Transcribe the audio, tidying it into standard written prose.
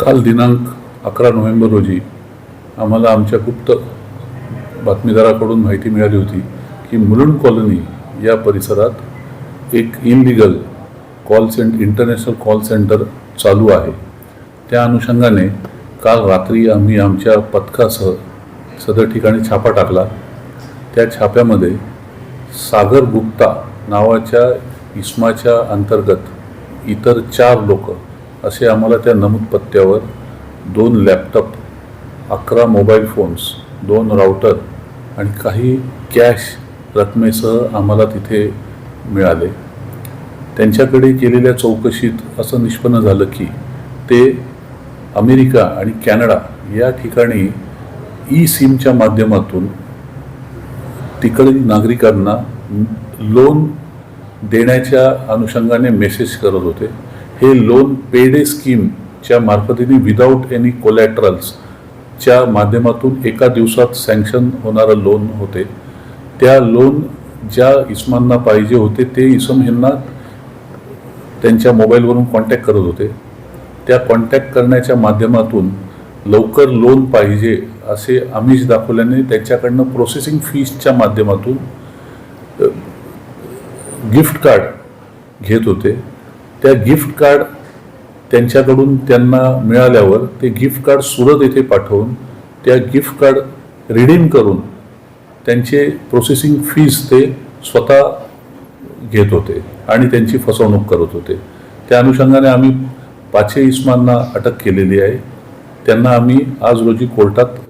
काल दिनांक 11 नोव्हेंबर रोजी आम्हाला आमच्या गुप्त बातमीदाराकडून माहिती मिळाली होती की मुलुंड कॉलनी या परिसरात एक इनलिगल इंटरनॅशनल कॉल सेंटर चालू आहे। त्या अनुषंगाने काल रात्री आम्ही आमच्या पथकासह सदर ठिकाणी छापा टाकला। त्या छाप्यामध्ये सागर गुप्ता नावाच्या इसमाच्या अंतर्गत इतर 4 लोक असे आम्हाला त्या नमूद पत्त्यावर 2 लॅपटॉप, 11 मोबाईल फोन्स, 2 राउटर आणि काही कॅश रकमेसह आम्हाला तिथे मिळाले। त्यांच्याकडे केलेल्या चौकशीत असं निष्पन्न झालं की ते अमेरिका आणि कॅनडा या ठिकाणी ई-सिमच्या माध्यमातून तिकडील नागरिकांना लोन देण्याच्या अनुषंगाने मेसेज करत होते। हे लोन पेडे स्कीमच्या मार्फतीने विदाऊट एनी कोलॅटरल्सच्या माध्यमातून एका दिवसात सँक्शन होणारं लोन होते। त्या लोन ज्या इसमांना पाहिजे होते ते इसम ह्यांना त्यांच्या मोबाईलवरून कॉन्टॅक्ट करत होते। त्या कॉन्टॅक्ट करण्याच्या माध्यमातून लवकर लोन पाहिजे असे आमिष दाखवल्याने त्यांच्याकडनं प्रोसेसिंग फीसच्या माध्यमातून गिफ्ट कार्ड घेत होते। त्या गिफ्ट कार्ड त्यांच्याकडून त्यांना मिळाल्यावर ते गिफ्ट कार्ड सुरत येथे पाठवून त्या गिफ्ट कार्ड रिडीम करून त्यांचे प्रोसेसिंग फीस ते स्वतः घेत होते आणि त्यांची फसवणूक करत होते। त्या अनुषंगाने आम्ही 5 इसमांना अटक केलेली आहे। त्यांना आम्ही आज रोजी कोर्टात